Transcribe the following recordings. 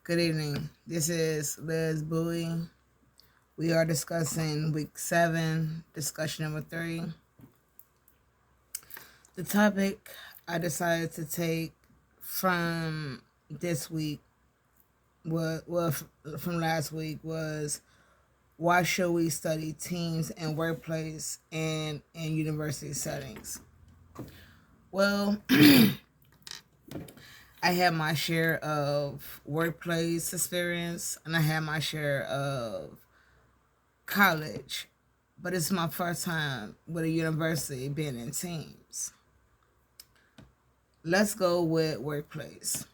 Good evening. This is Liz Bowie. We are discussing week 7, discussion number 3. The topic I decided to take from this week, from last week, was why should we study teams in workplace and in university settings? Well, I had my share of workplace experience and I had my share of college, but it's my first time with a university being in teams. Let's go with workplace.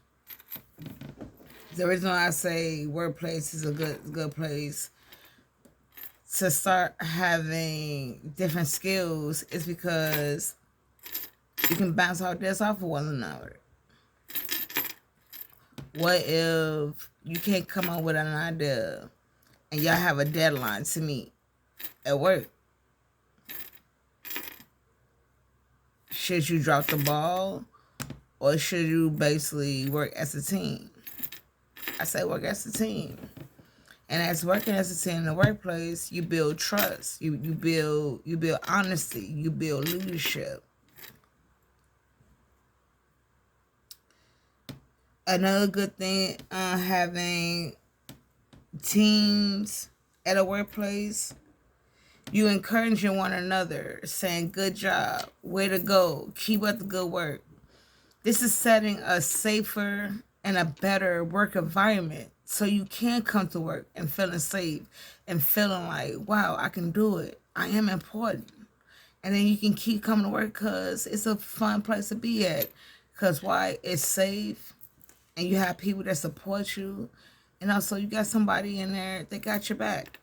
The reason why I say workplace is a good place to start having different skills is because you can bounce ideas off of one another. What if you can't come up with an idea and y'all have a deadline to meet at work? Should you drop the ball or should you basically work as a team? I say work as a team. And as working as a team in the workplace, you build trust, you build honesty, you build leadership. Another good thing having teams at a workplace, you encouraging one another, saying good job, way to go, keep up the good work. This is setting a safer and a better work environment so you can come to work and feeling safe and feeling like, wow, I can do it. I am important. And then you can keep coming to work because it's a fun place to be at. Because why? It's safe and you have people that support you. And also you got somebody in there that got your back.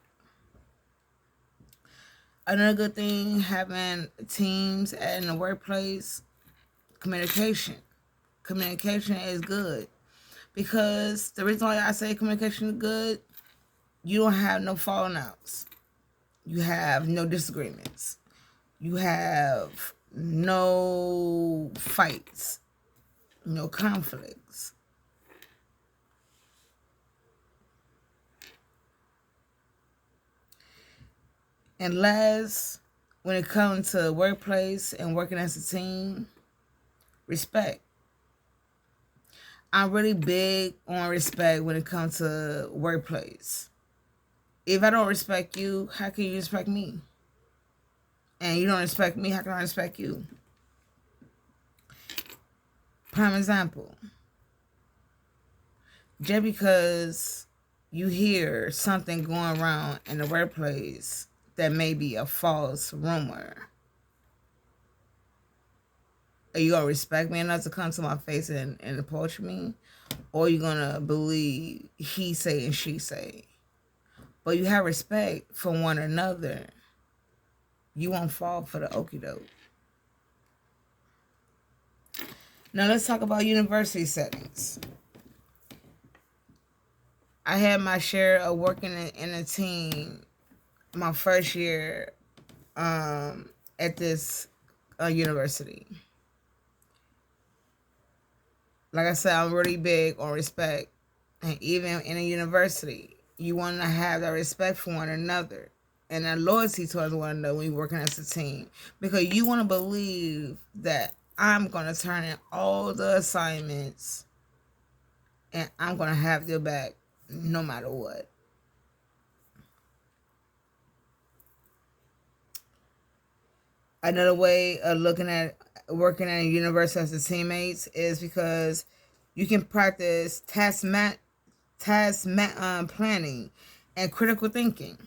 Another good thing having teams in the workplace, communication. Communication is good. Because the reason why I say communication is good, you don't have no falling outs. You have no disagreements. You have no fights, no conflicts. And last, when it comes to workplace and working as a team, respect. I'm really big on respect when it comes to workplace. If I don't respect you, how can you respect me? And you don't respect me, how can I respect you? Prime example. Just because you hear something going around in the workplace that may be a false rumor, are you gonna respect me enough to come to my face and approach me? Or are you gonna believe he say and she say? But you have respect for one another. You won't fall for the okie doke. Now let's talk about university settings. I had my share of working in a team my first year at this university. Like I said, I'm really big on respect. And even in a university, you want to have that respect for one another and that loyalty towards one another when you're working as a team. Because you want to believe that I'm going to turn in all the assignments and I'm going to have your back no matter what. Another way of looking at working at a university as a teammates is because you can practice planning and critical thinking.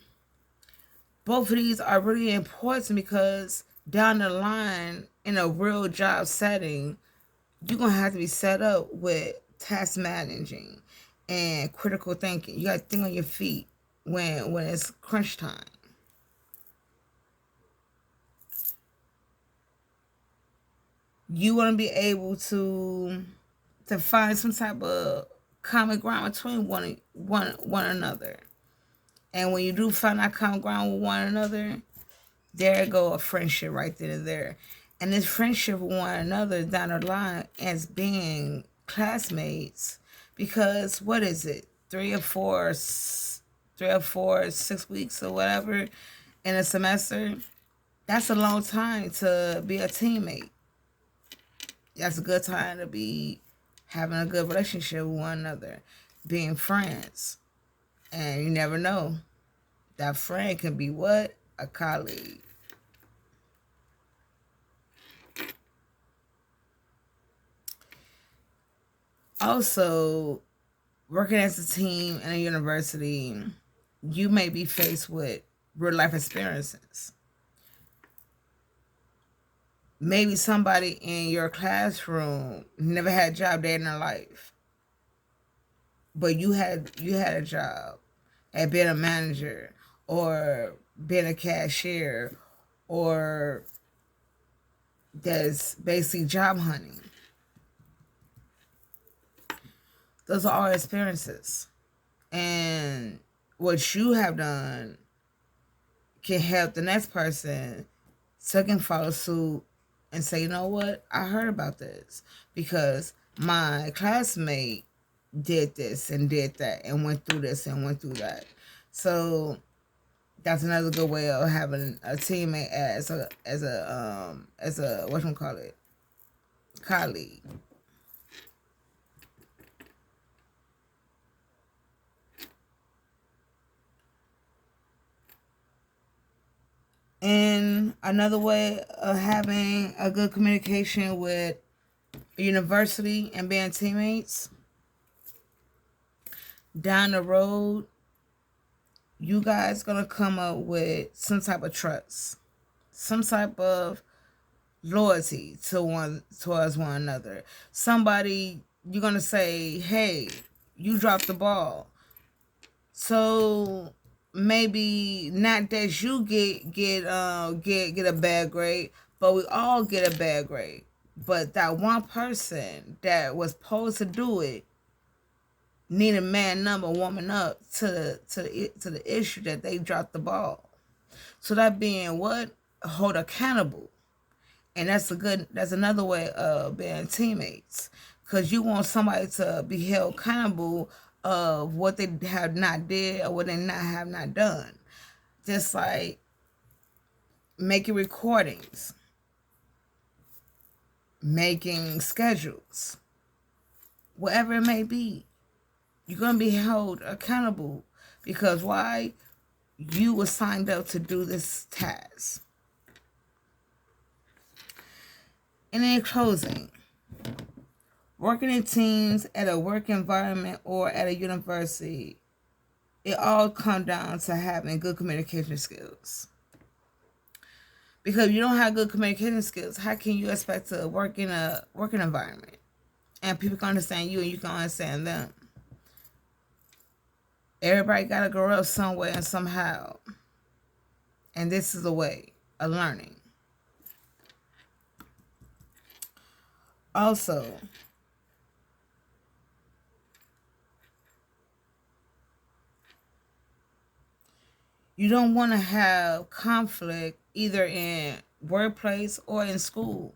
Both of these are really important because down the line in a real job setting, you're going to have to be set up with task managing and critical thinking. You got to think on your feet when it's crunch time. You want to be able to find some type of common ground between one another. And when you do find that common ground with one another, there go a friendship right then and there. And this friendship with one another down the line as being classmates Because what is it? 6 weeks or whatever in a semester. That's a long time to be a teammate. That's a good time to be having a good relationship with one another, being friends. And you never know. That friend can be what? A colleague. Also, working as a team in a university, you may be faced with real life experiences. Maybe somebody in your classroom never had a job day in their life, but you had a job at being a manager or being a cashier, or that's basically job hunting. Those are all experiences, and what you have done can help the next person so can follow suit and say, you know what, I heard about this because my classmate did this and did that and went through this and went through that. So that's another good way of having a teammate as a whatchamacallit, colleague. And another way of having a good communication with a university and being teammates, down the road, you guys gonna come up with some type of trust, some type of loyalty towards one another. Somebody, you're gonna say, hey, you dropped the ball. So maybe not that you get a bad grade, but we all get a bad grade. But that one person that was supposed to do it need a man number woman up to the issue that they dropped the ball. So that being what? Hold accountable. And that's another way of being teammates. Because you want somebody to be held accountable of what they have not did or what they have not done. Just like making recordings, making schedules, whatever it may be. You're going to be held accountable because why? You were signed up to do this task. And in closing, working in teams at a work environment or at a university, it all comes down to having good communication skills. Because if you don't have good communication skills, how can you expect to work in a working environment? And people can understand you and you can understand them. Everybody got to grow up some way and somehow. And this is a way of learning. Also, you don't want to have conflict either in workplace or in school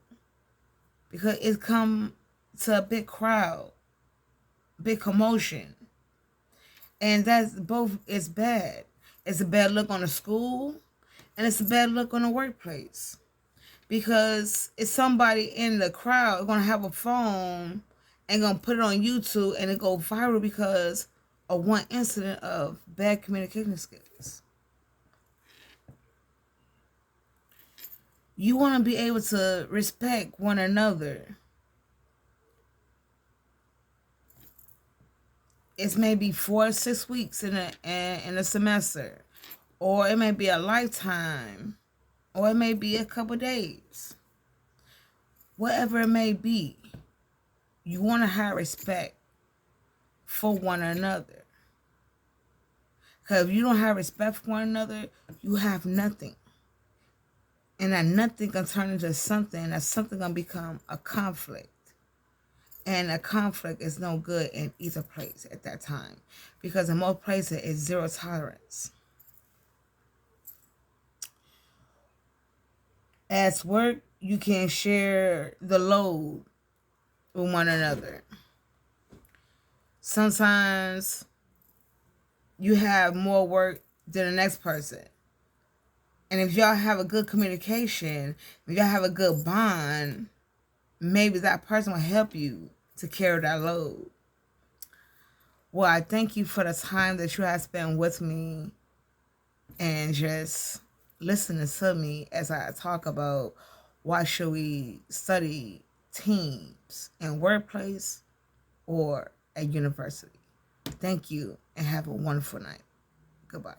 because it come to a big crowd, big commotion. And that's both is bad. It's a bad look on the school and it's a bad look on the workplace. Because it's somebody in the crowd gonna have a phone and gonna put it on YouTube and it go viral because of one incident of bad communication skills. You want to be able to respect one another. It's maybe 4 or 6 weeks in a semester, or it may be a lifetime, or it may be a couple days. Whatever it may be, you want to have respect for one another. Because if you don't have respect for one another, you have nothing. And that nothing can turn into something. That something can become a conflict. And a conflict is no good in either place at that time. Because in most places, it's zero tolerance. At work, you can share the load with one another. Sometimes you have more work than the next person. And if y'all have a good communication, if y'all have a good bond, maybe that person will help you to carry that load. Well, I thank you for the time that you have spent with me and just listening to me as I talk about why should we study teams in workplace or at university. Thank you and have a wonderful night. Goodbye.